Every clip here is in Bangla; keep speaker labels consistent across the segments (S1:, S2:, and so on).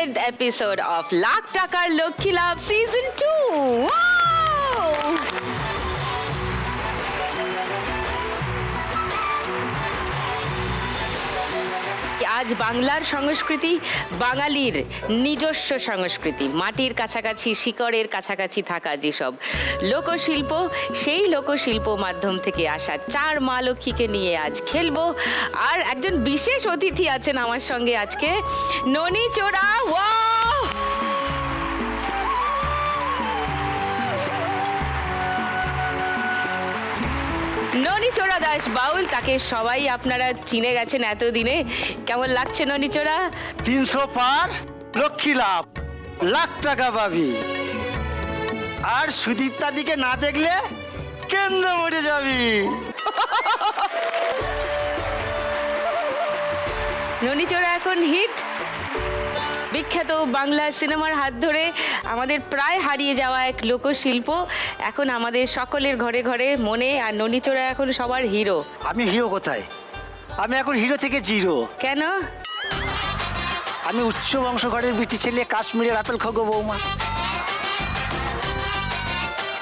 S1: 10th episode of লাখ টাকার লক্ষ্মী লাভ season 2. আজ বাংলার সংস্কৃতি, বাঙালির নিজস্ব সংস্কৃতি, মাটির কাছাকাছি, শিকড়ের কাছাকাছি থাকা যেসব লোকশিল্প, সেই লোকশিল্প মাধ্যম থেকে আসা চার মা লক্ষ্মীকে নিয়ে আজ খেলবো। আর একজন বিশেষ অতিথি আছেন আমার সঙ্গে আজকে, ননী চোরা। ওয়াও! ননী চোরা দাস বাউল, তাকে সবাই আপনারা চিনে গেছেন এতদিনে। কেমন লাগছে ননী চোরা?
S2: 300 পার, লক্ষ্মী লাভ, লাখ টাকা পাবি। আর সুদীপ্তা দিকে না দেখলে কেন্দ্র মরে যাবি।
S1: ননী চোরা এখন হিট। বিখ্যাত বাংলা সিনেমার হাত ধরে আমাদের প্রায় হারিয়ে যাওয়া এক লোকশিল্প এখন আমাদের সকলের ঘরে ঘরে মনে। আর ননী চোরা এখন সবার হিরো।
S2: আমি হিরো কোথায়? আমি এখন হিরো থেকে জিরো।
S1: কেন?
S2: আমি উচ্চ বংশ ঘরের বিটি ছেলে, কাশ্মীরের আপেল খগো বৌমা।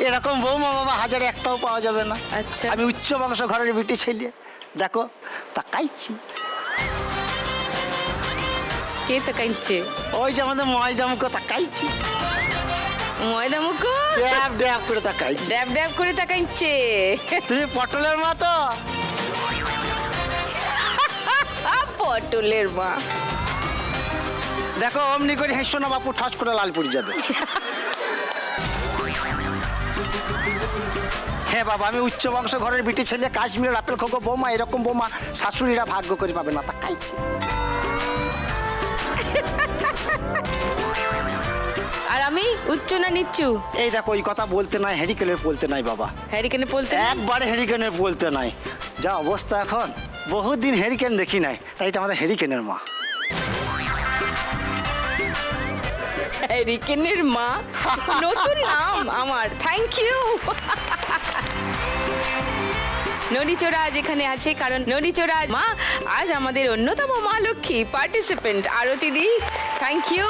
S2: এরকম বৌমা বাবা হাজারে একটাও পাওয়া যাবে না।
S1: আচ্ছা,
S2: আমি উচ্চ বংশ ঘরের বিটি ছেলে। দেখো তাকাইছি।
S1: কে তাকাইছে?
S2: ওই যে আমাদের ময়দা মুখো তাকাইছি।
S1: ময়দা মুখো
S2: ড্যাব ড্যাব করে তাকাইছি।
S1: ড্যাব ড্যাব করে তাকাইছে।
S2: তুমি পটলের মা তো?
S1: পটলের মা।
S2: দেখো অমনি করে হেসো না বাপু, ঠাস করে লাল পড়ে যাবে। হ্যাঁ বাবা, আমি উচ্চ বংশ ঘরের বিটি ছেলে, কাশ্মীরের আপেল খগো বৌমা। এরকম বৌমা শাশুড়িরা ভাগ্য করে পাবে না। তাকাইছি।
S1: আর আমি উচ্চ না নিচ্ছু?
S2: এই দেখো, ওই কথা বলতে নাই, হ্যারিকেনের বলতে নাই বাবা।
S1: হ্যারিকেনে বলতে
S2: একবারে হ্যারিকেনের বলতে নাই। যা অবস্থা এখন, বহুদিন হ্যারিকেন দেখি নাই, তাই এটা আমাদের হ্যারিকেনের মা।
S1: হ্যারিকেনের মা, নতুন নাম আমার। Thank you. ননী চোরা আজ এখানে আছে কারণ ননী চোরা মা আজ আমাদের অন্যতম মা লক্ষ্মী পার্টিসিপেন্ট আরতি দি। Thank you.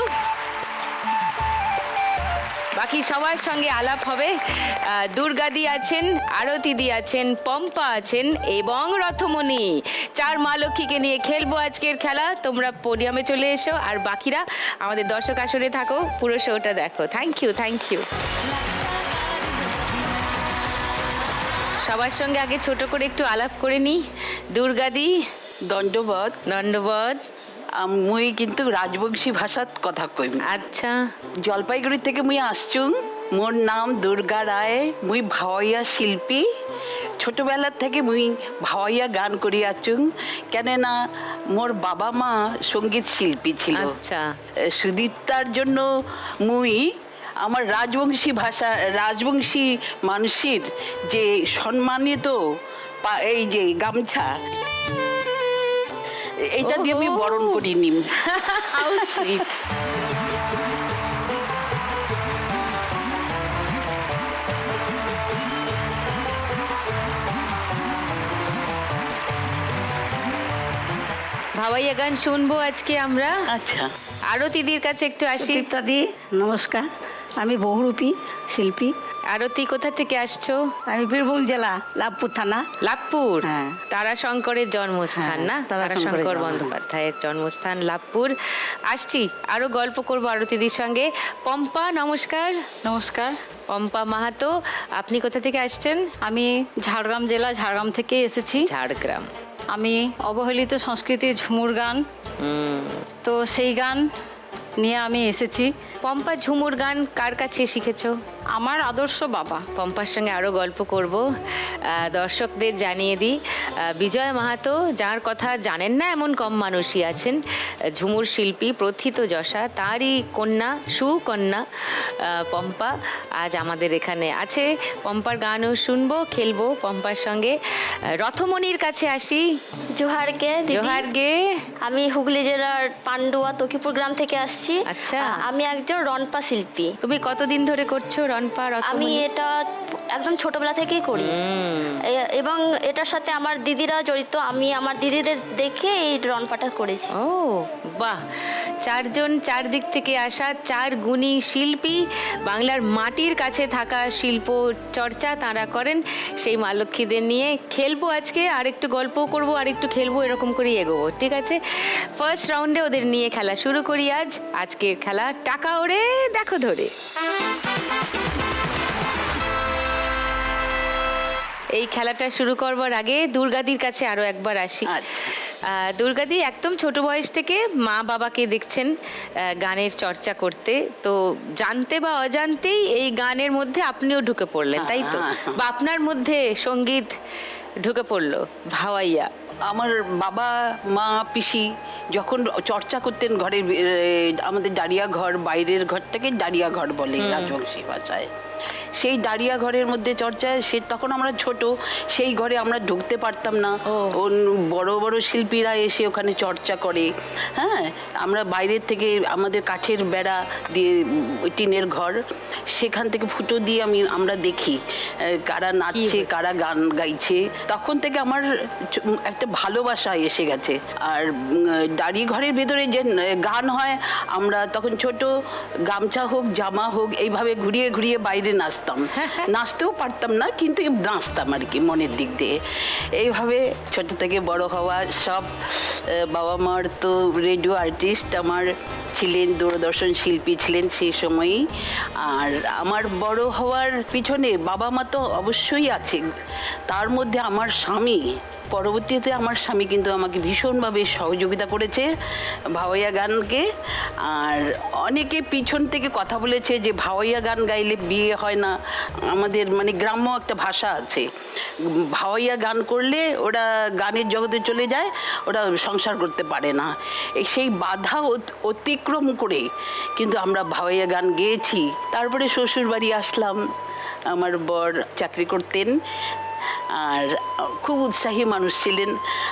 S1: বাকি সবার সঙ্গে আলাপ হবে। দুর্গাদি আছেন, আরতিদি আছেন, পম্পা আছেন এবং রথমণি। চার মা লক্ষ্মীকে নিয়ে খেলবো আজকের খেলা। তোমরা পোডিয়ামে চলে এসো আর বাকিরা আমাদের দর্শক আসরে থাকো, পুরো শোটা দেখো। Thank you, thank you. সবার সঙ্গে আগে ছোট করে একটু আলাপ করে নিই। দুর্গাদি।
S3: দণ্ডবত।
S1: দণ্ডবত।
S3: মুই কিন্তু রাজবংশী ভাষাত কথা কইম।
S1: আচ্ছা।
S3: জলপাইগুড়ি থেকে মুই আসছুং। মোর নাম দুর্গা রায়। মুই ভাওয়াইয়া শিল্পী। ছোটবেলার থেকে মুই ভাওয়াইয়া গান করি আছুং, কেন না মোর বাবা মা সঙ্গীত শিল্পী ছিল।
S1: আচ্ছা।
S3: সুদীপ্তার জন্য মুই আমার রাজবংশী ভাষা, রাজবংশী মানুষের যে সম্মানিত এই যে গামছা, এইটা দিয়ে আমি বরণ করি নিম।
S1: How sweet. ভাওয়াইয়া গান শুনবো আজকে আমরা।
S3: আচ্ছা,
S1: আরতিদির কাছে একটু আসি।
S4: সুদীপ্তাদি নমস্কার, আমি বহুরূপী শিল্পী।
S1: আরতি কোথা থেকে আসছো?
S4: আমি বীরভূম জেলা লাভপুর থানা।
S1: লাভপুর।
S4: হ্যাঁ।
S1: তারাশঙ্করের জন্মস্থান না?
S4: হ্যাঁ, তারাশঙ্করের
S1: তারাশঙ্কর
S4: জন্ম।
S1: বন্দ্যোপাধ্যায়ের জন্মস্থান লাভপুর। আসছি, আরো গল্প করবো আরতিদির সঙ্গে। পম্পা নমস্কার।
S4: নমস্কার,
S1: পম্পা মাহাতো, আপনি কোথা থেকে আসছেন?
S4: আমি ঝাড়গ্রাম জেলা, ঝাড়গ্রাম থেকে এসেছি।
S1: ঝাড়গ্রাম।
S4: আমি অবহেলিত সংস্কৃতির ঝুমুর গান, তো সেই গান নিয়ে আমি এসেছি।
S1: পম্পা ঝুমুর গান কার কাছে শিখেছো?
S4: আমার আদর্শ বাবা।
S1: পম্পার সঙ্গে আরও গল্প করব। দর্শকদের জানিয়ে দিই, বিজয় মাহাতো, যার কথা জানেন না এমন কম মানুষই আছেন, ঝুমুর শিল্পী, প্রথিত যশা, তারই কন্যা, সুকন্যা পম্পা আজ আমাদের এখানে আছে। পম্পার গানও শুনবো, খেলবো পম্পার সঙ্গে। রথমণির কাছে আসি।
S5: জোহার গে দিদি।
S1: জোহার গে।
S5: আমি হুগলি জেলার পান্ডুয়া তকিপুর গ্রাম থেকে আসছি।
S1: আচ্ছা।
S5: আমি একজন রনপা শিল্পী।
S1: তুমি কতদিন ধরে করছো রনপা
S5: আমি এটা একদম ছোটবেলা থেকেই করি এবং এটার সাথে আমার দিদিরা জড়িত। আমি আমার দিদিদের দেখে এই রনপাটা করেছি।
S1: ও বাহ, চারজন চারদিক থেকে আসা চার গুণী শিল্পী, বাংলার মাটির কাছে থাকা শিল্প চর্চা তারা করেন। সেই মা লক্ষ্মীদের নিয়ে খেলবো আজকে, আর একটু গল্প করব, আর একটু খেলবো, এরকম করেই এগোবো, ঠিক আছে? ফার্স্ট রাউন্ডে ওদের নিয়ে খেলা শুরু করি আজ। আজকের খেলা টাকা ওড়ে দেখো ধরে। এই খেলাটা শুরু করবার আগে দুর্গাদির কাছে আরো একবার আসি। দুর্গাদি একদম ছোট বয়স থেকে মা বাবাকে দেখছেন গানের চর্চা করতে, তো জানতে বা অজান্তেই এই গানের মধ্যে আপনিও ঢুকে পড়লেন, তাই তো? বা আপনার মধ্যে সঙ্গীত ঢুকে পড়লো, ভাওয়াইয়া।
S3: আমার বাবা মা পিসি যখন চর্চা করতেন ঘরের, আমাদের দাঁড়িয়া ঘর, বাইরের ঘরটাকে দাঁড়িয়া ঘর বলে রাজবংশী ভাষায়, সেই দাঁড়িয়া ঘরের মধ্যে চর্চায় সে তখন আমরা ছোট, সেই ঘরে আমরা ঢুকতে পারতাম না। বড় বড় শিল্পীরা এসে ওখানে চর্চা করে। হ্যাঁ, আমরা বাইরের থেকে আমাদের কাঠের বেড়া দিয়ে, টিনের ঘর, সেখান থেকে ফুটো দিয়ে আমরা দেখি কারা নাচছে, কারা গান গাইছে। তখন থেকে আমার একটা ভালোবাসা এসে গেছে। আর দাড়ি ঘরের ভেতরে যে গান হয়, আমরা তখন ছোট, গামছা হোক জামা হোক এইভাবে ঘুরিয়ে ঘুরিয়ে বাইরে নাচতাম। নাচতেও পারতাম না, কিন্তু নাচতাম আর কি মনের দিক দিয়ে। এইভাবে ছোট থেকে বড় হওয়া সব। বাবা মার তো রেডিও আর্টিস্ট আমার ছিলেন, দূরদর্শন শিল্পী ছিলেন সেই সময়ই। আর আমার বড় হওয়ার পিছনে বাবা মা তো অবশ্যই আছে, তার মধ্যে আমার স্বামী। পরবর্তীতে আমার স্বামী কিন্তু আমাকে ভীষণভাবে সহযোগিতা করেছে ভাওয়াইয়া গানকে। আর অনেকে পিছন থেকে কথা বলেছে যে ভাওয়াইয়া গান গাইলে বিয়ে হয় না। আমাদের মানে গ্রাম্য একটা ভাষা আছে, ভাওয়াইয়া গান করলে ওরা গানের জগতে চলে যায়, ওরা সংসার করতে পারে না। সেই বাধা অতিক্রম করে কিন্তু আমরা ভাওয়াইয়া গান গেয়েছি। তারপরে শ্বশুর বাড়ি আসলাম, আমার বর চাকরি করতেন আর খুব উৎসাহী মানুষ ছিলেন,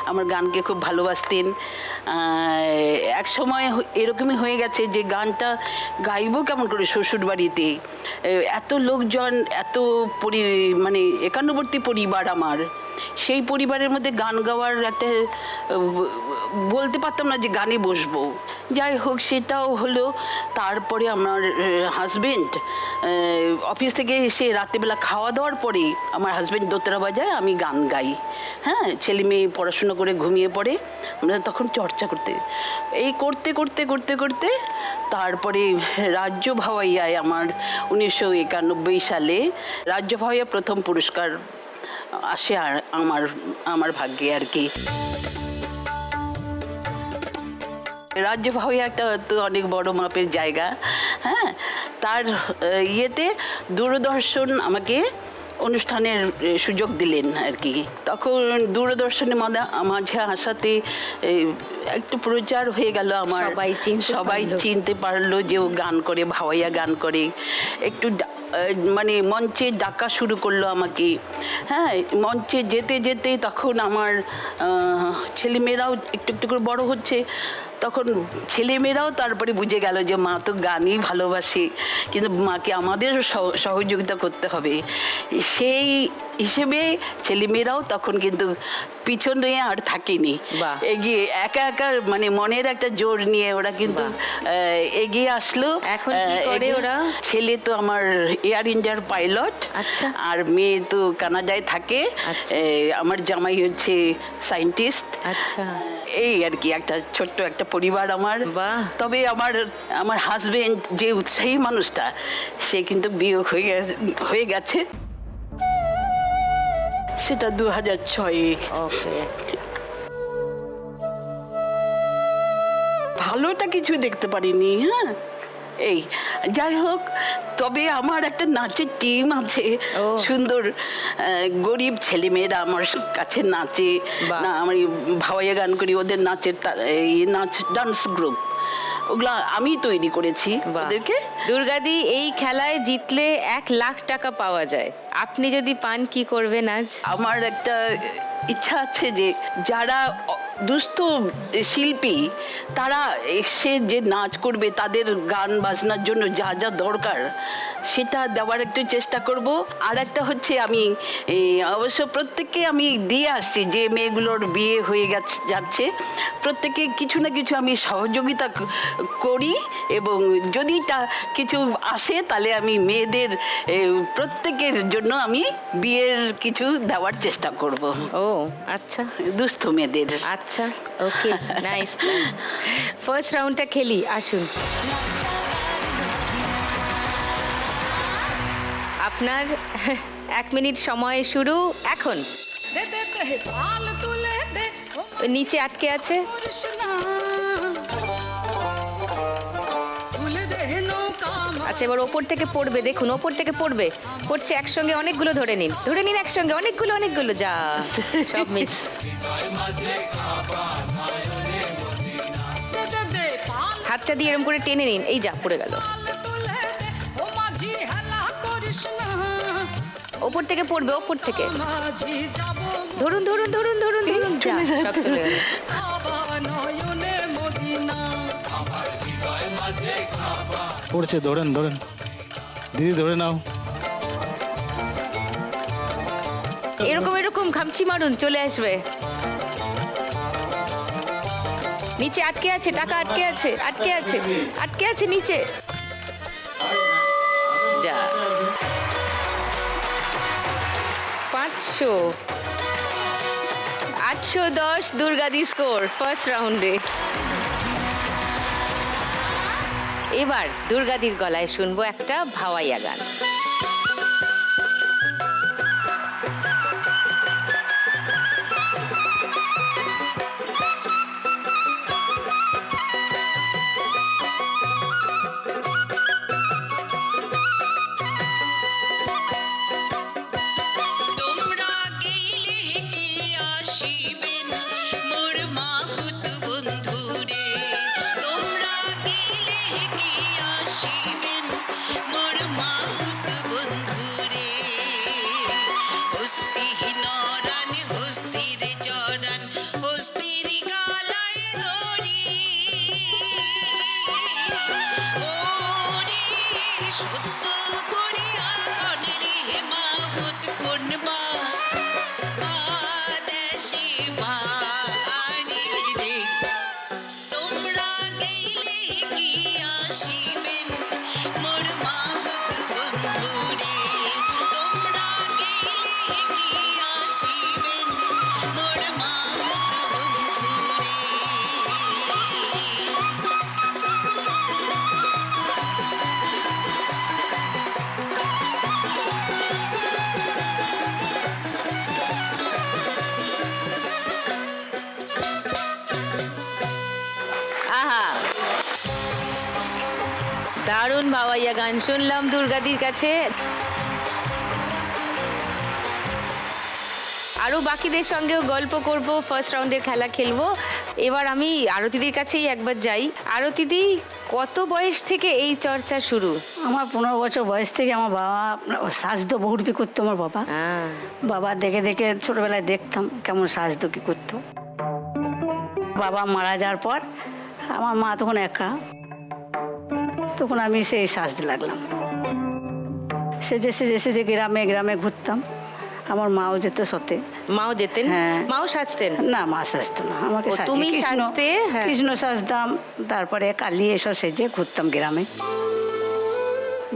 S3: আমার গানকে খুব ভালোবাসতেন। এক সময় এরকমই হয়ে গেছে যে গানটা গাইবো কেমন করে শ্বশুর বাড়িতে, এত লোকজন, এত মানে একান্নবর্তী পরিবার আমার। সেই পরিবারের মধ্যে গান গাওয়ার একটা বলতে পারতাম না যে গানে বসবো। যাই হোক, সেটাও হলো। তারপরে আমার হাজবেন্ড অফিস থেকে এসে রাত্রিবেলা খাওয়া দাওয়ার পরে আমার হাজবেন্ড দোতরা বাজায়, আমি গান গাই। হ্যাঁ, ছেলে মেয়ে পড়াশোনা করে ঘুমিয়ে পড়ে, আমরা তখন চর্চা করতে, এই করতে করতে করতে করতে তারপরে রাজ্য ভাওয়াইয়ায় আমার 1991 সালে রাজ্য ভাওয়াইয়া প্রথম পুরস্কার আসে আর আমার ভাগ্যে আর কি। রাজ্য ভাওয়াইয়া একটা তো অনেক বড় মাপের জায়গা। হ্যাঁ, তার ইয়েতে দূরদর্শন আমাকে অনুষ্ঠানের সুযোগ দিলেন আর কি। তখন দূরদর্শনে মাঝে আসাতে একটু প্রচার হয়ে গেল আমার, সবাই চিনতে পারলো যে ও গান করে, ভাওয়াইয়া গান করে। একটু মানে মঞ্চে ডাকা শুরু করলো আমাকে। হ্যাঁ, মঞ্চে যেতে যেতে তখন আমার ছেলেমেয়েরাও একটু একটু করে বড় হচ্ছে, তখন ছেলেমেয়েরাও তারপরে বুঝে গেল যে মা তো গানই ভালোবাসে, কিন্তু মাকে আমাদের সহযোগিতা করতে হবে। সেই হিসেবে ছেলেমেয়েরাও তখন কিন্তু পিছনে আর থাকেনি, এগিয়ে একা একা মানে মনের একটা জোর নিয়ে ওরা কিন্তু এগিয়ে আসলো।
S1: এখন কি করে ওরা?
S3: ছেলে তো আমার এয়ার ইন্ডিয়ার পাইলট, আর মেয়ে তো কানাডায় থাকে। আমার জামাই হচ্ছে সায়েন্টিস্ট।
S1: আচ্ছা,
S3: এই আর কি একটা ছোট্ট একটা পরিবার আমার। তবে আমার হাজবেন্ড যে উৎসাহী মানুষটা, সে কিন্তু বিয়োগ হয়ে গেছে, সেটা 2006-এ। ভালোটা কিছু দেখতে পারিনি। হ্যাঁ, এই যাই হোক, তবে আমার একটা নাচের টিম আছে, সুন্দর গরিব ছেলেমেয়েরা আমার কাছে নাচে। না, আমি ভাওয়াইয়া গান করি, ওদের নাচের নাচ ডান্স গ্রুপ, ওগুলা আমি তৈরি করেছি ওদেরকে।
S1: দুর্গাদি, এই খেলায় জিতলে 1 লাখ টাকা পাওয়া যায়, আপনি যদি পান কি করবেন আজ?
S3: আমার একটা ইচ্ছা আছে যে যারা দুস্থ শিল্পী তারা এসে যে নাচ করবে, তাদের গান বাজনার জন্য যা যা দরকার সেটা দেওয়ার একটু চেষ্টা করব। আর একটা হচ্ছে আমি অবশ্য প্রত্যেককে আমি দিয়ে আসছি, যে মেয়েগুলোর বিয়ে হয়ে যাচ্ছে প্রত্যেকে কিছু না কিছু আমি সহযোগিতা করি, এবং যদি তা কিছু আসে তাহলে আমি মেয়েদের প্রত্যেকের জন্য আমি বিয়ের কিছু দেওয়ার চেষ্টা করব,
S1: ও আচ্ছা
S3: দুস্থ মেয়েদের।
S1: আচ্ছা, ওকে, নাইস। ফার্স্ট রাউন্ডটা খেলি, আসুন। আপনার 1 মিনিট সময় শুরু এখন। নিচে আটকে আছে, আচ্ছা এবার ওপর থেকে পড়বে, দেখুন ওপর থেকে পড়ছে একসঙ্গে অনেকগুলো, ধরে নিন একসঙ্গে অনেকগুলো, যা সব মিস। হাতটা দিয়ে এরকম করে টেনে নিন, এই যা পড়ে গেল। ওপর থেকে পড়বে, ওপর থেকে ধরুন, যা, সব চলে গেল।
S6: পড়ছে, ধরেন দিদি, ধরে নাও।
S1: এরকম খামচি মারুন, চলে আসবে। নিচে আটকে আছে, টাকা আটকে আছে নিচে। যা 500, 810 দুর্গাদি স্কোর ফার্স্ট রাউন্ডে। এবার দুর্গাদির গলায় শুনবো একটা ভাওয়াইয়া গান। দারুণ ভাওয়াইয়া গান শুনলাম দুর্গাদির কাছে। আরো বাকিদের সঙ্গেও গল্প করব, ফার্স্ট রাউন্ডের খেলা খেলবো। এবার আমি আরতিদির কাছেই একবার যাই। আরতিদি, কত বয়স থেকে এই চর্চা শুরু?
S7: আমার 15 বছর বয়স থেকে আমার বাবা সাজতো, বহুরূপী করতো আমার বাবা। বাবা দেখে দেখে ছোটবেলায় দেখতাম কেমন সাজতো, কি করতো। বাবা মারা যাওয়ার পর আমার মা তখন একা, তখন আমি সেই সাজতে লাগলাম। সেজে গ্রামে গ্রামে ঘুরতাম। আমার মাও যেত সাথে।
S1: মাও যেতেন?
S7: হ্যাঁ।
S1: মাও সাজতেন?
S7: না, মা সাজতো না, আমাকে
S1: তুমি সাজতে?
S7: কৃষ্ণ সাজতাম, তারপরে কালী এসব সেজে ঘুরতাম গ্রামে।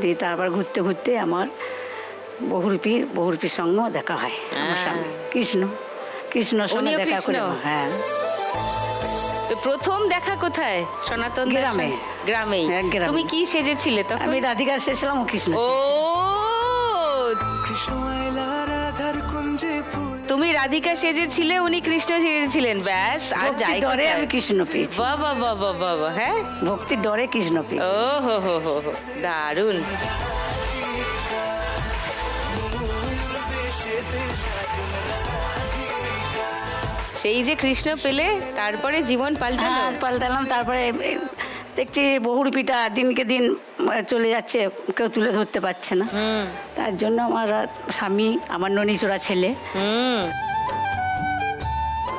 S7: দিয়ে তারপর ঘুরতে ঘুরতে আমার বহুরূপীর সঙ্গে দেখা হয় আমার সামনে। কৃষ্ণর সঙ্গে দেখা করে। হ্যাঁ।
S1: প্রথম দেখা কোথায়? সনাতন
S7: গ্রামে।
S1: গ্রামেই? তুমি কি সেজেছিলে তখন?
S7: আমি রাধিকা সেজেছিলাম, ও কৃষ্ণ।
S1: ও, তুমি রাধিকা সেজেছিলে, উনি কৃষ্ণ সেজেছিলেন, ব্যাস। আর যাই
S7: ডরে আমি কৃষ্ণ পেয়েছি।
S1: বাবা বাবা বাবা, হ্যাঁ,
S7: ভক্তির ডরে কৃষ্ণ পেয়েছি।
S1: ও হো, দারুণ। সেই যে কৃষ্ণ পেলে, তারপরে জীবন
S7: পাল্টালাম। তারপরে দেখছি বহুরূপীটা দিনকে দিন চলে যাচ্ছে, কেউ তুলে ধরতে পারছে না। তার জন্য আমার স্বামী, আমার ননিচোরা ছেলে,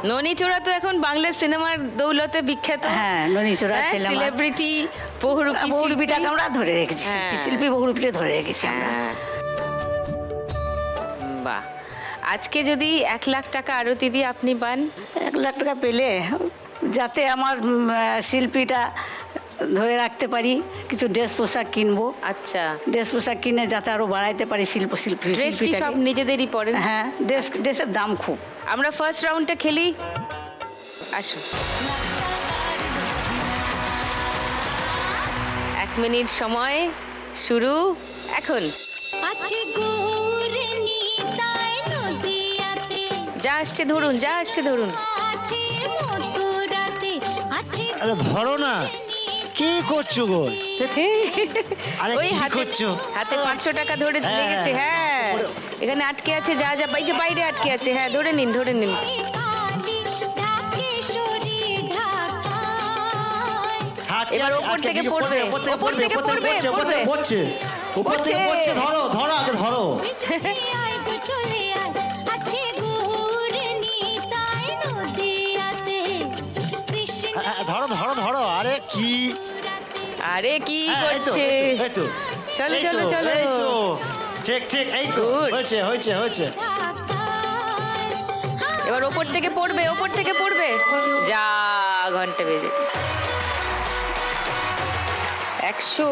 S1: ননিচোরা তো এখন বাংলা সিনেমার দৌলতে বিখ্যাত।
S7: হ্যাঁ, ননিচোরা ছেলে আমার।
S1: সেলিব্রিটি বহুরূপী
S7: বহুরূপীটাকে
S1: শিল্পী।
S7: আমরা ধরে রেখেছি,
S1: হ্যাঁ।
S7: শিল্পী বহুরূপীটা ধরে রেখেছি আমরা।
S1: হ্যাঁ। বাহ, আজকে যদি 1 লাখ টাকা আরতি দিয়ে আপনি পান,
S7: 1 লাখ টাকা পেলে যাতে আমার শিল্পীটা ধরে রাখতে পারি, কিছু ড্রেস পোশাক কিনবো,
S1: আচ্ছা,
S7: ড্রেস পোশাক কিনে যাতে আরো বাড়াইতে পারি
S1: ড্রেস কি সব
S7: শিল্পীটাকে।
S1: নিজেদেরই পরেন?
S7: হ্যাঁ, ড্রেসের দাম খুব।
S1: আমরা ফার্স্ট রাউন্ডটা খেলি, আসুন। 1 মিনিট সময় শুরু এখন। যা আসছে ধরুন, যা আসছে ধরুন।
S2: আরে ধরো না, কি করছো গো? আরে
S1: ওই
S2: কি
S1: হাতে
S2: করছো?
S1: হাতে 500 টাকা ধরে
S2: হ্যাঁ,
S1: লেগেছে। হ্যাঁ, এখানে আটকে আছে, যা যা এই যে বাইরে আটকে আছে। হ্যাঁ, ধরে নিন, ধরে নিন।
S2: হাত
S1: এবার ওপর
S2: আটকে
S1: থেকে
S2: দিয়েছো,
S1: পড়বে,
S2: ওপর থেকে
S1: ওপর থেকে পড়বে,
S2: ওপর থেকে পড়ছে, উপর থেকে
S1: পড়ছে।
S2: পড়ছে। ধরো ধরো, আগে ধরো। ধরো ধরো ধরো। আরে কি,
S1: আরে কি
S2: হ্যাঁ, এই তো,
S1: করছে?
S2: এই তো,
S1: চলো
S2: এই
S1: চলো
S2: তো,
S1: চলো।
S2: এই তো। ঠিক ঠিক, এই তো
S1: Good.
S2: হয়েছে হয়েছে হয়েছে।
S1: এবার ওপর থেকে পড়বে, ওপর থেকে পড়বে। যা, ঘন্টা বেজে 100,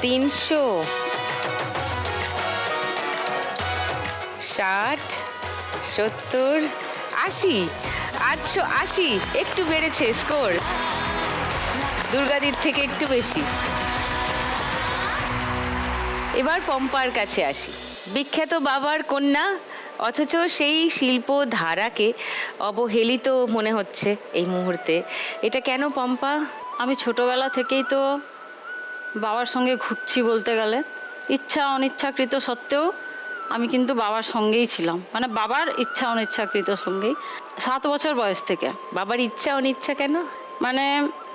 S1: 300, 60, 70, 80, 880, একটু বেড়েছে স্কোর, দুর্গাদির থেকে একটু বেশি। এবার পম্পার কাছে আসি। বিখ্যাত বাবার কন্যা, অথচ সেই শিল্প ধারাকে অবহেলিত মনে হচ্ছে এই মুহূর্তে। এটা কেন পম্পা?
S4: আমি ছোটবেলা থেকেই তো বাবার সঙ্গে ঘুরছি বলতে গেলে। ইচ্ছা অনিচ্ছাকৃত সত্ত্বেও আমি কিন্তু বাবার সঙ্গেই ছিলাম, মানে বাবার ইচ্ছা অনিচ্ছাকৃত সঙ্গেই 7 বছর বয়স থেকে।
S1: বাবার ইচ্ছা অনিচ্ছা কেন?
S4: মানে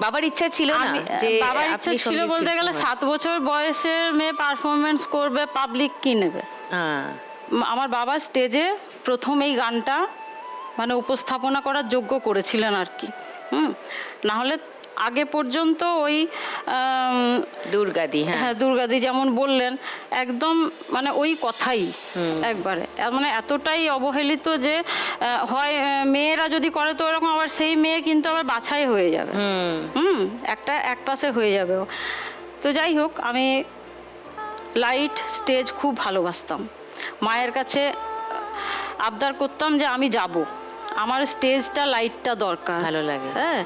S1: বাবার ইচ্ছা ছিল না
S4: আমি
S1: যে
S4: বাবার ইচ্ছা
S1: আপনি
S4: ছিল
S1: সঙ্গীত
S4: বলতে
S1: শিল্পী
S4: গেলে
S1: হন?
S4: 7 বছর বয়সের মেয়ে পারফরমেন্স করবে, পাবলিক কি নেবে।
S1: হ্যাঁ,
S4: আমার বাবা স্টেজে প্রথম এই গানটা মানে উপস্থাপনা করার যোগ্য করেছিলেন আর কি। না হলে আগে পর্যন্ত ওই
S1: দুর্গাদি। হ্যাঁ,
S4: হ্যাঁ, দুর্গাদি যেমন বললেন, একদম মানে ওই কথাই একবারে, মানে এতটাই অবহেলিত যে হয় মেয়েরা যদি করে তো ওরকম, আবার সেই মেয়ে কিন্তু আবার বাছাই হয়ে যাবে। একটা এক পাশে হয়ে যাবে ও। তো যাই হোক, আমি লাইট স্টেজ খুব ভালোবাসতাম। মায়ের কাছে আবদার করতাম যে আমি যাব, আমার স্টেজটা লাইটটা দরকার।
S1: ভালো লাগে।
S4: হ্যাঁ,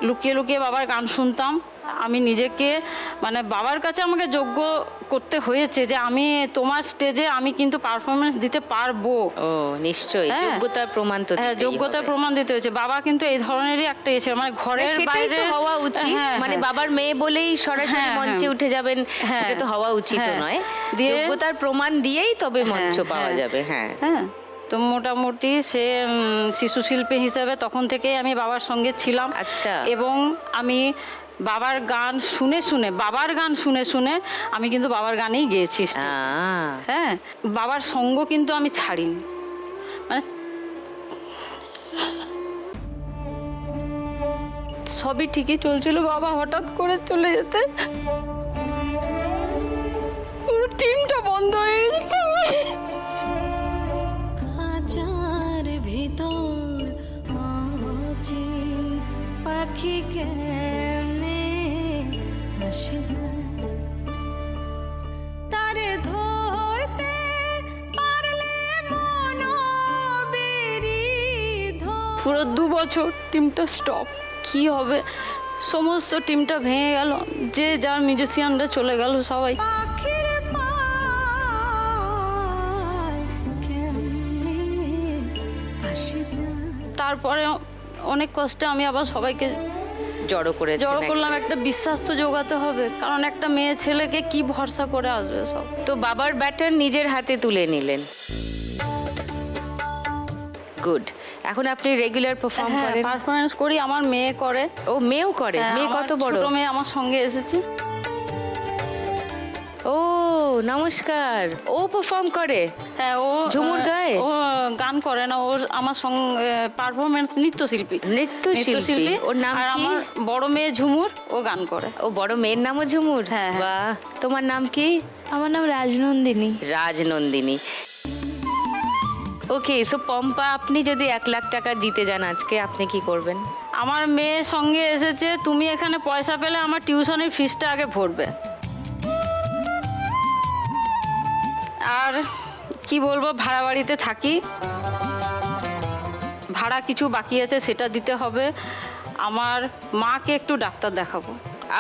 S4: লুকিয়ে লুকিয়ে বাবার গান শুনতাম। আমি নিজেকে মানে বাবার কাছে আমাকে যোগ্য করতে হয়েছে যে আমি তোমার স্টেজে আমি কিন্তু পারফরমেন্স দিতে পারবো।
S1: ও নিশ্চয়ই,
S4: হ্যাঁ।
S1: যোগ্যতার প্রমাণ তো
S4: হ্যাঁ,
S1: দিতেই
S4: যোগ্যতার
S1: হবে।
S4: প্রমাণ দিতে হয়েছে। বাবা কিন্তু এই ধরনেরই একটা ইয়ে ছিল, মানে ঘরের
S1: সেটাই
S4: বাইরে
S1: তো হওয়া উচিত।
S4: হ্যাঁ,
S1: মানে
S4: হ্যাঁ।
S1: বাবার মেয়ে বলেই সরাসরি
S4: হ্যাঁ,
S1: মঞ্চে
S4: হ্যাঁ।
S1: উঠে যাবেন,
S4: হ্যাঁ,
S1: এটা তো হওয়া উচিত
S4: হ্যাঁ।
S1: নয়।
S4: দিয়ে-
S1: যোগ্যতার প্রমাণ দিয়েই তবে মঞ্চ
S4: হ্যাঁ,
S1: পাওয়া
S4: হ্যাঁ।
S1: যাবে। হ্যাঁ,
S4: হ্যাঁ, তো মোটামুটি সে শিশু শিল্পী হিসেবে তখন থেকেই আমি বাবার সঙ্গে ছিলাম।
S1: আচ্ছা।
S4: এবং আমি বাবার গান শুনে শুনে, বাবার গান শুনে শুনে আমি কিন্তু বাবার গানেই গেয়েছি stage। হ্যাঁ, বাবার সঙ্গ কিন্তু আমি ছাড়িনি। মানে সবই ঠিকই চলছিল, বাবা হঠাৎ করে চলে যেতে পুরো টিমটা বন্ধ হয়ে গেল।
S8: খাঁচার ভিতর অচিন পাখি কেমনে আসে যায়, তারে ধরতে পারলে মন বেরি ধর।
S4: পুরো 2 বছর টিমটা স্টপ। কি হবে, সমস্ত টিমটা ভেঙে গেল, যে যার মিউজিশিয়ানরা চলে গেল সবাই।
S8: পাখির পায় কেমনে আসে যায়।
S4: তারপরে অনেক কষ্টে আমি আবার সবাইকে
S1: জড়ো করে
S4: জড়ো করলাম। একটা বিশ্বাস তো জোগাতে হবে, কারণ একটা মেয়ে ছেলেকে কি ভরসা করে আসবে সব।
S1: তো বাবার ব্যাটন নিজের হাতে তুলে নিলেন। গুড। এখন আপনি রেগুলার পারফর্ম
S4: হ্যাঁ,
S1: করেন?
S4: পারফরমেন্স করি, আমার মেয়ে করে।
S1: ও মেয়েও করে?
S4: হ্যাঁ,
S1: মেয়ে
S4: আমার
S1: কত বড়?
S4: ছোট মেয়ে আমার সঙ্গে এসেছে।
S1: ও নমস্কার, ও পারফর্ম করে?
S4: হ্যাঁ, ও
S1: ঝুমুর গায়?
S4: ও গান করে না, ওর আমার সঙ্গে পারফরমেন্স নৃত্যশিল্পী।
S1: নৃত্যশিল্পী। ওর নাম
S4: আর
S1: কি?
S4: আমার বড় মেয়ে ঝুমুর, ও গান করে।
S1: ও বড় মেয়ের নামও ঝুমুর?
S4: হ্যাঁ, হ্যাঁ।
S1: বাহ, তোমার নাম কি?
S5: আমার নাম রাজনন্দিনী।
S1: রাজনন্দিনী। ওকে, সো পম্পা, আপনি যদি 1 লাখ টাকা জিতে যান আজকে, আপনি কি করবেন?
S4: আমার মেয়ের সঙ্গে এসেছে, তুমি এখানে পয়সা পেলে আমার টিউশনের ফিসটা আগে ভরবে। আর কি বলবো, ভাড়া বাড়িতে থাকি, ভাড়া কিছু বাকি আছে সেটা দিতে হবে। আমার মাকে একটু ডাক্তার দেখাবো।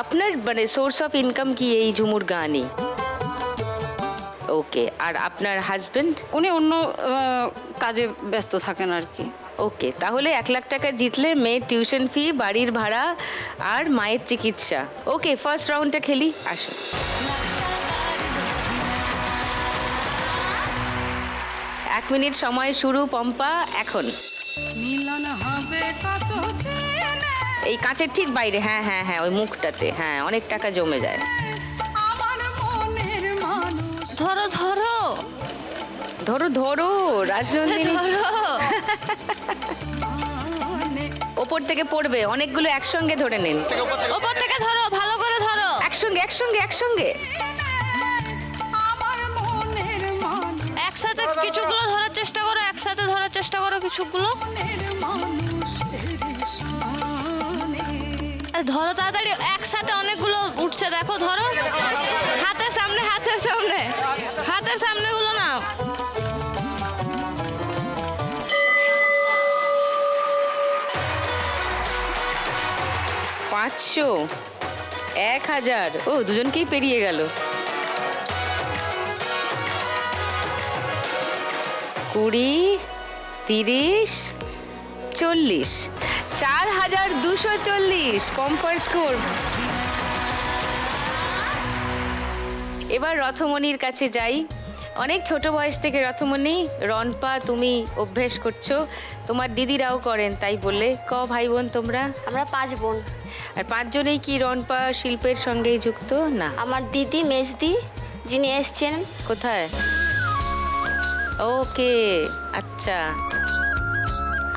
S1: আপনার মানে সোর্স অফ ইনকাম কি এই ঝুমুর গানই? ওকে, আর আপনার হাজবেন্ড?
S4: উনি অন্য কাজে ব্যস্ত থাকেন আর কি।
S1: ওকে, তাহলে 1 লাখ টাকা জিতলে মেয়ের টিউশন ফি, বাড়ির ভাড়া আর মায়ের চিকিৎসা। ওকে, ফার্স্ট রাউন্ডটা খেলি, আসুন। এক মিনিট সময় শুরু, পম্পা, এখন।
S8: মিলন হবে কতদিনে
S1: এই কাঁচের ঠিক বাইরে, হ্যাঁ হ্যাঁ হ্যাঁ, ওই মুখটাতে, হ্যাঁ, অনেক টাকা জমে যায়।
S8: আমার মনের মানুষ।
S5: ধরো ধরো
S1: ধরো ধরো, রাজনন্দিনী।
S5: ধরো।
S1: ওপর থেকে পড়বে, অনেকগুলো একসঙ্গে ধরে নিন।
S5: ওপর থেকে ধরো, ভালো করে ধরো।
S1: একসঙ্গে একসঙ্গে একসঙ্গে।
S8: আমার মনের মানুষ।
S5: একসাথে কিছুগুলো ধরার চেষ্টা করো, একসাথে ধরার চেষ্টা করো কিছুগুলো। আরে ধরো তাড়াতাড়ি, একসাথে অনেকগুলো উঠছে, দেখো, ধরো। হাতের সামনে, হাতের সামনে, হাতের সামনেগুলো নাও।
S1: পাঁচশো, 1000, ও দুজনকেই পেরিয়ে গেল। 20, 30, 40, 4240 পম্পার স্কোর। এবার রথমণির কাছে যাই। অনেক ছোট বয়স থেকে রথমণি, রনপা, তুমি অভ্যেস করছো, তোমার দিদিরাও করেন, তাই বললে। ভাই বোন তোমরা?
S5: আমরা 5 বোন।
S1: আর 5 জনেই কি রনপা শিল্পের সঙ্গেই যুক্ত? না।
S5: আমার দিদি মেজদি, যিনি এসছেন।
S1: কোথায়? ওকে, আচ্ছা।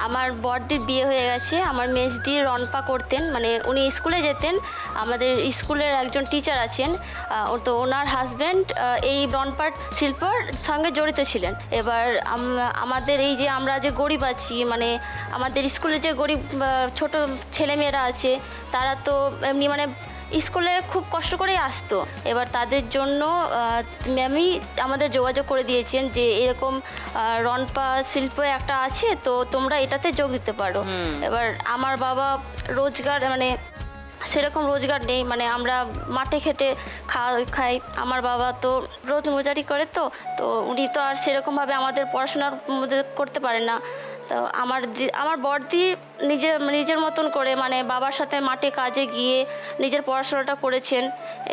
S5: আমার বড়দির বিয়ে হয়ে গেছে। আমার মেজদি রনপা করতেন, মানে উনি স্কুলে যেতেন, আমাদের স্কুলের একজন টিচার আছেন, তো ওনার হাজব্যান্ড এই রনপার শিল্পর সঙ্গে জড়িত ছিলেন। এবার আমাদের এই যে আমরা যে গরিব আছি, মানে আমাদের স্কুলে যে গরিব ছোট ছেলেমেয়েরা আছে, তারা তো এমনি মানে স্কুলে খুব কষ্ট করেই আসতো। এবার তাদের জন্য ম্যামই আমাদের যোগাযোগ করে দিয়েছেন যে এরকম রনপা শিল্প একটা আছে, তো তোমরা এটাতে যোগ দিতে পারো। এবার আমার বাবা রোজগার, মানে সেরকম রোজগার নেই, মানে আমরা মাঠে খেটে খাই। আমার বাবা তো রোজ মজুরি করে, তো উনি তো আর সেরকমভাবে আমাদের পড়াশোনার মধ্যে করতে পারেন না। তো আমার বড়দি নিজের মতন করে, মানে বাবার সাথে মাঠে কাজে গিয়ে নিজের পড়াশোনাটা করেছেন,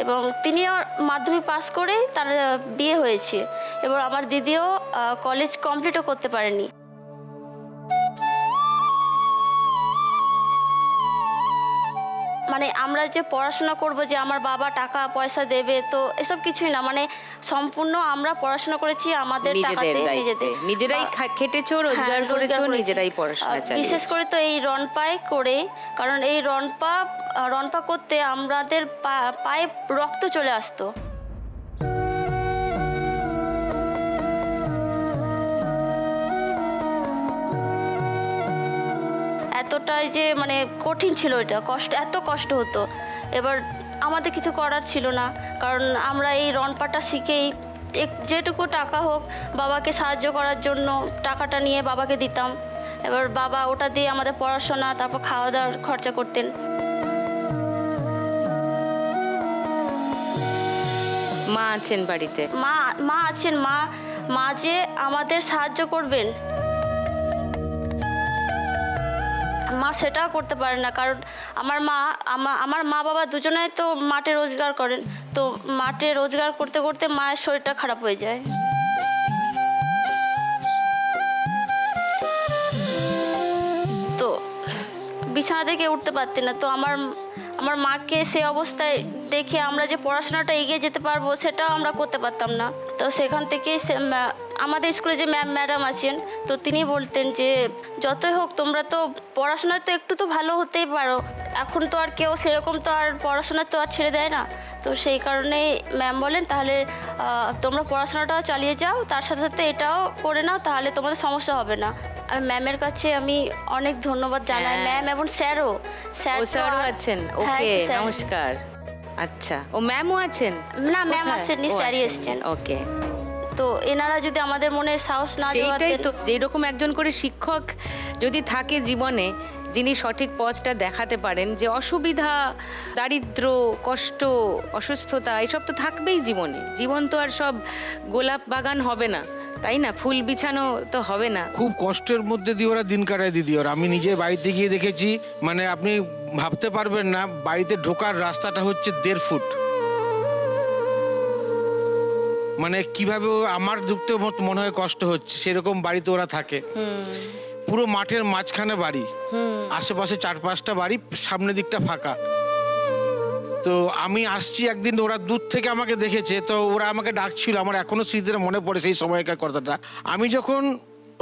S5: এবং তিনিও মাধ্যমিক পাস করেই তার বিয়ে হয়েছে। এবার আমার দিদিও কলেজ কমপ্লিটও করতে পারেনি। মানে আমরা যে পড়াশোনা করব, যে আমার বাবা টাকা পয়সা দেবে, তো এসব কিছুই না, মানে সম্পূর্ণ আমরা পড়াশোনা করেছি আমাদের টাকাতে,
S1: নিজেরাই খেটেছো, রোজগার করেছো, নিজেরাই পড়াশোনা চালিয়েছো।
S5: বিশেষ করে তো এই রনপায় করে, কারণ এই রনপা করতে আমাদের পায়ে রক্ত চলে আসতো। এতটাই যে মানে কঠিন ছিল এটা, এত কষ্ট হতো। এবার আমাদের কিছু করার ছিল না, কারণ আমরা এই রনপাটা শিখেই যেটুকু টাকা হোক বাবাকে সাহায্য করার জন্য টাকাটা নিয়ে বাবাকে দিতাম। এবার বাবা ওটা দিয়ে আমাদের পড়াশোনা, তারপর খাওয়া দাওয়ার খরচা করতেন।
S1: মা আছেন বাড়িতে?
S5: মা আছেন, মা যে আমাদের সাহায্য করবেন, মা সেটাও করতে পারেন না, কারণ আমার মা বাবা দুজনেই তো মাঠে রোজগার করেন, তো মাঠে রোজগার করতে করতে মায়ের শরীরটা খারাপ হয়ে যায়। তো বিছানা থেকে উঠতে পারতেন না। তো আমার মাকে সে অবস্থায় দেখে আমরা যে পড়াশোনাটা এগিয়ে যেতে পারবো সেটাও আমরা করতে পারতাম না। তো সেখান থেকে আমাদের স্কুলে যে ম্যাডাম আছেন, তো তিনি বলতেন যে যতই হোক তোমরা তো পড়াশোনায় তো একটু তো ভালো হতেই পারো, এখন তো আর কেউ সেরকম তো আর পড়াশোনা তো আর ছেড়ে দেয় না। তো সেই কারণেই ম্যাম বলেন তাহলে তোমরা পড়াশোনাটাও চালিয়ে যাও, তার সাথে সাথে এটাও করে নাও, তাহলে তোমাদের সমস্যা হবে না। আমি ম্যামের কাছে আমি অনেক ধন্যবাদ জানাই, ম্যাম এবং স্যারও।
S1: ও স্যারও আছেন, ওকে, নমস্কার। আচ্ছা, ও ম্যামও আছেন?
S5: না, ম্যাম
S1: কোথায়?
S5: আসেননি,
S1: ও
S5: স্যারই
S1: আসেননি,
S5: এসছেন।
S1: ওকে।
S5: তো এনারা যদি আমাদের মনে সাহস না
S1: সেইটাই
S5: দেওয়াতেন,
S1: তো, যেরকম একজন করে শিক্ষক যদি থাকে জীবনে, যিনি সঠিক পথটা দেখাতে পারেন, যে অসুবিধা, দারিদ্র, কষ্ট, অসুস্থতা এসব তো থাকবেই জীবনে। জীবন তো আর সব গোলাপ বাগান হবে না, তাই না? ফুল বিছানো তো হবে না।
S9: খুব কষ্টের মধ্যে দিয়ে ওরা দিন কাটায় দিদি ওরা। আমি নিজে বাড়িতে গিয়ে দেখেছি, মানে আপনি ভাবতে পারবেন না, বাড়িতে ঢোকার রাস্তাটা হচ্ছে 1.5 ফুট। মানে কিভাবে আমার ঢুকতে মনে হয় কষ্ট হচ্ছে, সেরকম বাড়িতে ওরা থাকে। পুরো মাঠের মাঝখানে বাড়ি, আশেপাশে 4-5টা বাড়ি, সামনের দিকটা ফাঁকা। তো আমি আসছি একদিন, ওরা দূর থেকে আমাকে দেখেছে, তো ওরা আমাকে ডাকছিল। আমার এখনো স্মৃতিতে মনে পড়ে সেই সময়কার কথাটা। আমি যখন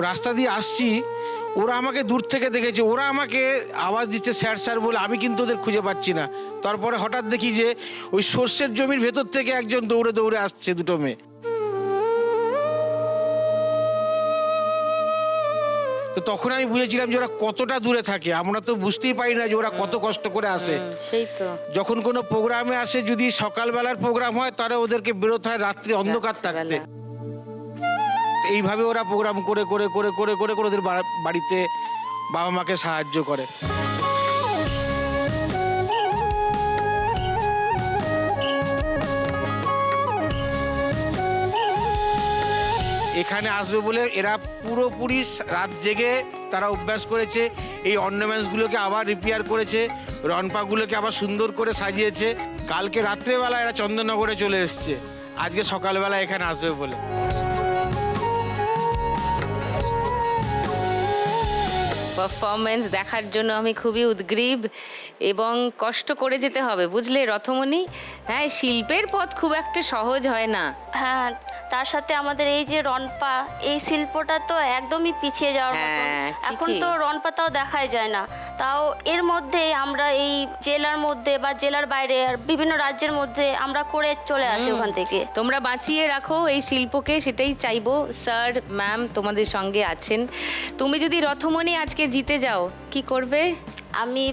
S9: রাস্তা দিয়ে আসছি, ওরা আমাকে দূর থেকে দেখেছে, ওরা আমাকে আওয়াজ দিচ্ছে স্যার স্যার বলে। আমি কিন্তু ওদের খুঁজে পাচ্ছি না। তারপরে হঠাৎ দেখি যে ওই সর্ষের জমির ভেতর থেকে একজন দৌড়ে দৌড়ে আসছে, 2টো মেয়ে। তো তখন আমি বুঝেছিলাম যে ওরা কতটা দূরে থাকে। আমরা তো বুঝতেই পারি না যে ওরা কত কষ্ট করে আসে।
S1: সেই তো,
S9: যখন কোনো প্রোগ্রামে আসে, যদি সকালবেলার প্রোগ্রাম হয়, তাহলে ওদেরকে বেরোতে হয় রাত্রি অন্ধকার থাকতে। এইভাবে ওরা প্রোগ্রাম করে করে করে করে করে করে ওদের বাড়িতে বাবা মাকে সাহায্য করে। এখানে আসবে বলে এরা পুরোপুরি রাত জেগে তারা অভ্যাস করেছে। এই অর্নামেন্টসগুলোকে আবার রিপেয়ার করেছে, রনপাগুলোকে আবার সুন্দর করে সাজিয়েছে। কালকে রাত্রেবেলা এরা চন্দননগরে চলে এসছে, আজকে সকালবেলা এখানে আসবে বলে।
S1: পারফরমেন্স দেখার জন্য আমি খুবই উদগ্রীব, এবং কষ্ট করে যেতে হবে, বুঝলে রথমণি? হ্যাঁ, শিল্পের পথ খুব একটা সহজ হয় না।
S5: হ্যাঁ, তার সাথে আমাদের এই যে রনপা, এই শিল্পটা তো একদমই পিছিয়ে যাওয়ার মতো।
S1: হ্যাঁ,
S5: এখন
S1: ঠিকই।
S5: তো রনপাতাও দেখাই যায় না। তাও এর মধ্যে আমরা এই জেলার মধ্যে বা জেলার বাইরে আর বিভিন্ন রাজ্যের মধ্যে আমরা করে চলে আসি ওখান থেকে।
S1: তোমরা বাঁচিয়ে রাখো এই শিল্পকে, সেটাই চাইবো। স্যার, ম্যাম তোমাদের সঙ্গে আছেন। তুমি যদি রথমণি আজকে জিতে যাও, কি করবে?
S5: আমি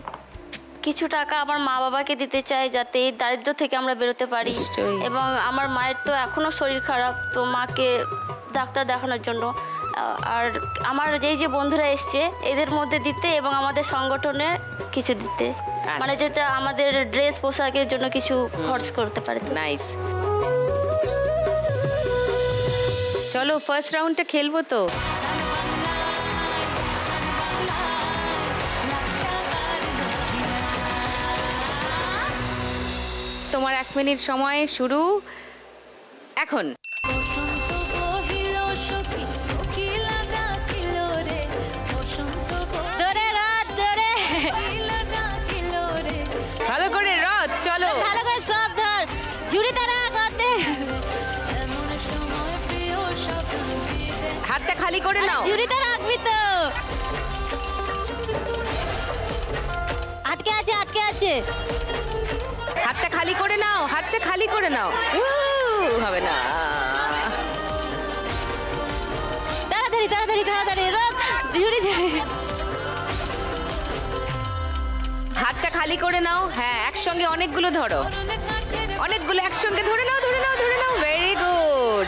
S5: কিছু টাকা আমার মা বাবাকে দিতে চাই, যাতে এই দারিদ্র থেকে আমরা বেরোতে পারি।
S1: নিশ্চয়ই।
S5: এবং আমার মায়ের তো এখনও শরীর খারাপ, তো মাকে ডাক্তার দেখানোর জন্য। আর আমার যেই যে বন্ধুরা এসছে, এদের মধ্যে দিতে, এবং আমাদের সংগঠনে কিছু দিতে, মানে যেটা আমাদের ড্রেস পোশাকের জন্য কিছু খরচ করতে পারে।
S1: নাইস। চলো ফার্স্ট রাউন্ডটা খেলবো তো। তোমার 1 মিনিট সময় শুরু এখন। ভালো করে রথ, চলো
S5: ভালো করে সব ধর, জুড়ি তারা করতে,
S1: হাতটা খালি করে নাও।
S5: জুড়িতে রাখবি তো। আটকে আছে, আটকে আছে।
S1: হাতটা খালি করে নাও, হাতটা খালি করে নাও। হবে না।
S5: তাড়াতাড়ি তাড়াতাড়ি তাড়াতাড়ি, জুড়ি জুড়ি।
S1: হাতটা খালি করে নাও। হ্যাঁ, একসঙ্গে অনেকগুলো ধরো, অনেকগুলো একসঙ্গে ধরে নাও, ধরে নাও, ধরে নাও। Very good,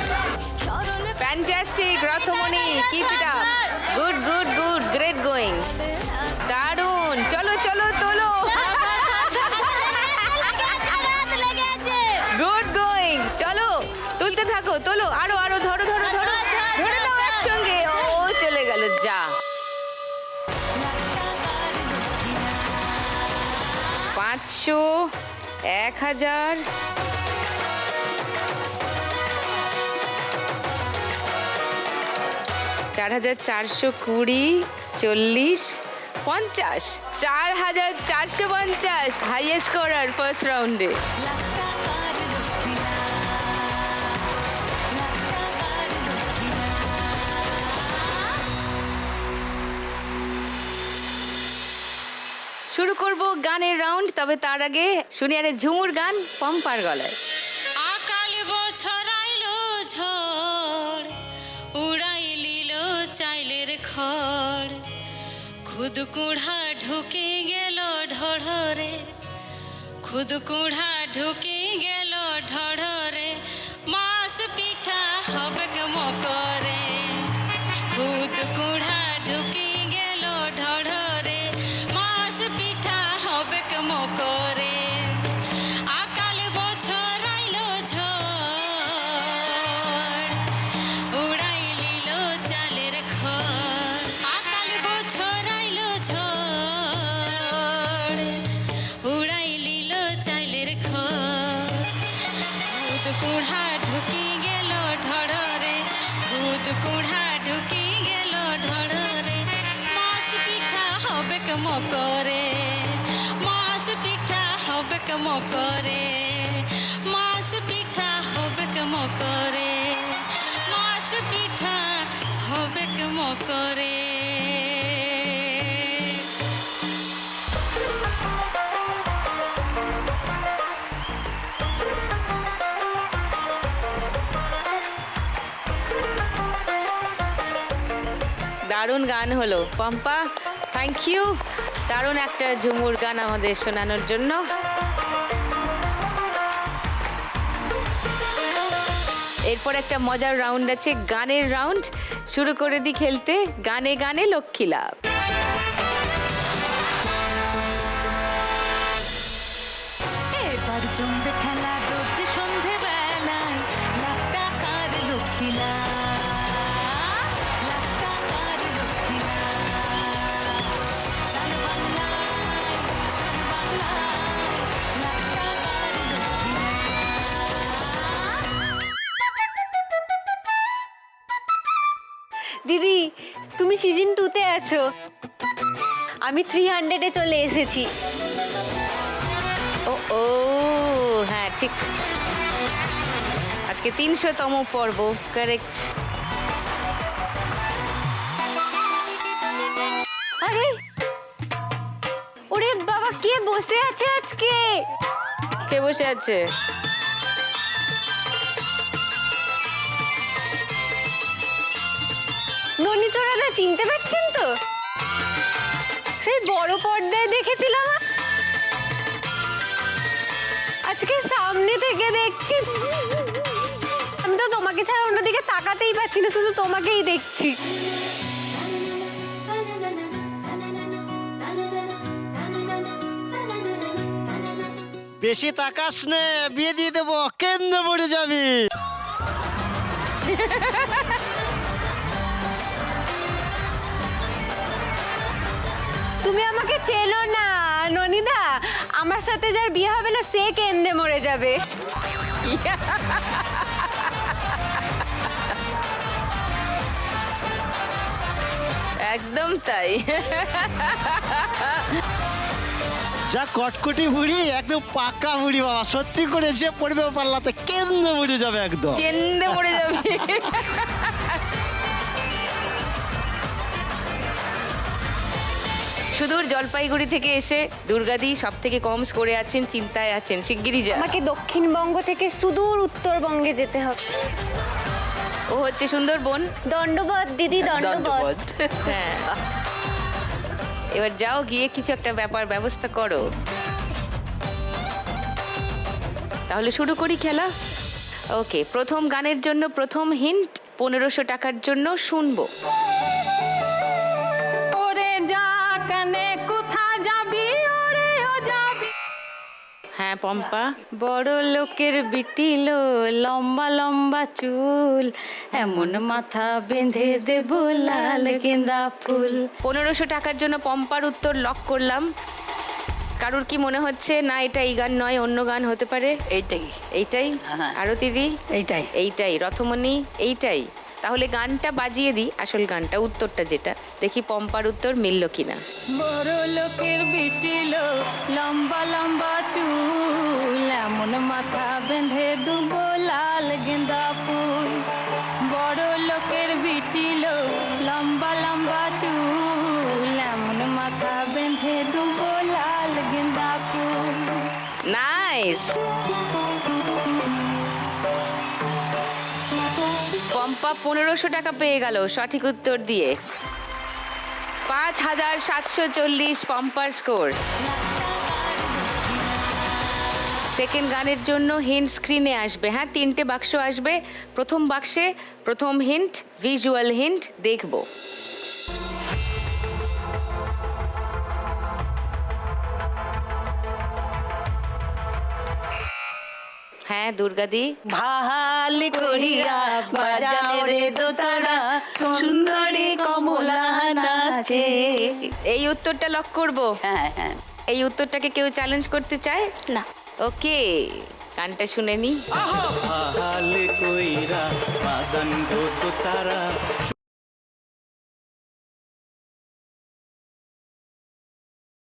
S1: fantastic Rathmoni, keep it up, good good good, great going, দারুণ। চলো চলো, তোলো, গুড গোয়িং, চলো তুলতে থাকো, তোলো, আরো আরো, ধরো ধরো ধরো, ধরে নাও একসঙ্গে। ও চলে গেল, যা। 500, 1000, 4420, 40, 50, 4450, হাইয়েস্ট স্কোরার ফার্স্ট রাউন্ডে। শুরু করব গানের রাউন্ড, তবে তার আগে শুনি আরে ঝুমুর গান পম্পার গলায়।
S8: আকাল বছর আইলো ঝড় উড়াই লিল চাইলের খড় খুদ কুড়া ঢুকে গেল ঢড়রে খুদ কুড়া ঢুকে গেল ঢড়রে মাছ পিঠা হবে মকরে খুদ কুড়া ঢুকে গেল ঢড়রে মাছ পিঠা হবে মকরে আকাল বছর আইলো ঝড় উড়াই লিল চালের খড় আকাল বছর আইলো ঝড় উড়াই লিল চালের খড় ভূত কুড়া ঢুকি গেল ঢড়রে ভূত কুড়া ঢুকি গেল ঢড়রে মাছ পিঠা হবে মকরে মাছ পিঠা হবে মকরে মাছ পিঠা হবে মকরে মাছ পিঠা হবে মকরে
S1: দারুণ গান হলো পম্পা, থ্যাংক ইউ। দারুণ একটা ঝুমুর গান আমাদের শোনানোর জন্য। এরপর একটা মজার রাউন্ড আছে, গানের রাউন্ড। শুরু করে দিই খেলতে গানে গানে লক্ষ্মী লাভ।
S8: এবার জমবে খেলা রোজ সন্ধে বেলায় লাখ টাকার লক্ষ্মী লাভ লাখ টাকার লক্ষ্মী লাভ সান বাংলায় লাখ টাকার লক্ষ্মী লাভ।
S10: দিদি তুমি সিজন 2-তে আছো, আমি 300-এ চলে এসেছি।
S1: ও ও হ্যাঁ ঠিক, আজকে 300তম পর্ব, কারেক্ট।
S10: আরে ওরে বাবা, কে বসে আছে আজকে?
S1: কে বসে আছে?
S10: ননি চোরাদা চিনতে পারছেন তো? সেই বড় পর্দায় দেখেছিলাম, আজকে সামনে থেকে দেখছি। আমি তো তোমাকে ছাড়া অন্যদিকে তাকাতেই পাচ্ছি না, শুধু তোমাকেই দেখছি।
S2: বেশি তাকাস নে, বিয়ে দিয়ে দেবো, কেন্দ্রে মরে যাবি।
S10: তুমি আমাকে চেনো না ননিদা, আমার সাথে যার বিয়ে হবে না সে কেন্দে মরে যাবে।
S1: একদম তাই।
S2: যা কটকটি বুড়ি, একদম পাকা বুড়ি বাবা, সত্যি করে যে পড়বে ও পাল্লাতে কেন্দ্রে মরে যাবে একদম।
S1: কেন্দে মরে যাবে। সুদূর জলপাইগুড়ি থেকে এসে দুর্গাদি সব থেকে কম স্কোরে আছেন, চিন্তায় আছেন, শিগগিরই যা।
S10: আমাকে দক্ষিণবঙ্গ থেকে সুদূর উত্তরবঙ্গে যেতে হবে।
S1: ও হচ্ছে সুন্দরবন।
S10: দণ্ডবত দিদি, দণ্ডবত।
S1: হ্যাঁ, এবার যাও, গিয়ে কিছু একটা ব্যবস্থা করো। তাহলে শুরু করি খেলা। ওকে, প্রথম গানের জন্য প্রথম হিন্ট 1500 টাকার জন্য শুনবো।
S4: ওরে যা কানে কোথা যাবি ওরে ও যাবি।
S1: হ্যাঁ পম্পা।
S4: বড় লোকের বিটিলো লম্বা লম্বা চুল এমন মাথা বেঁধে দেব লাল গেঁদা ফুল।
S1: 1500 টাকার জন্য পম্পার উত্তর লক করলাম। কারুর কি মনে হচ্ছে না এটা এই গান নয়, অন্য গান হতে পারে?
S3: এইটাই
S1: এইটাই?
S3: হ্যাঁ।
S1: আরো দিদি?
S7: এইটাই।
S1: এইটাই। রথমণি? এইটাই। তাহলে গানটা বাজিয়ে দিই, আসল গানটা, উত্তরটা যেটা, দেখি পম্পার উত্তর মিলল কিনা।
S4: বড় লোকের বিটিলো লম্বা লম্বা চুল এমন মাথা বেঁধে দুব লাল গেঁদা ফুল। বড় লোকের বিটিলো লম্বা লম্বা চুল এমন মাথা বেঁধে দুব লাল
S1: নাইস। পম্পা 1500 টাকা পেয়ে গেল সঠিক উত্তর দিয়ে। 5740 পম্পার স্কোর। সেকেন্ড গানের জন্য হিন্ট স্ক্রিনে আসবে। হ্যাঁ, 3টে বাক্স আসবে। প্রথম বাক্সে প্রথম হিন্ট, ভিজুয়াল হিন্ট দেখব। হ্যাঁ দুর্গাদি,
S3: ভাল করিয়া বাজাও রে দোতারা, সুন্দরী কমলা নাচে।
S1: এই উত্তরটা লক করব।
S3: হ্যাঁ হ্যাঁ।
S1: এই উত্তরটাকে কেউ চ্যালেঞ্জ করতে চায়?
S5: না।
S1: ওকে, গানটা শুনে নি।
S11: হাল কইরা বাজান গো তারা,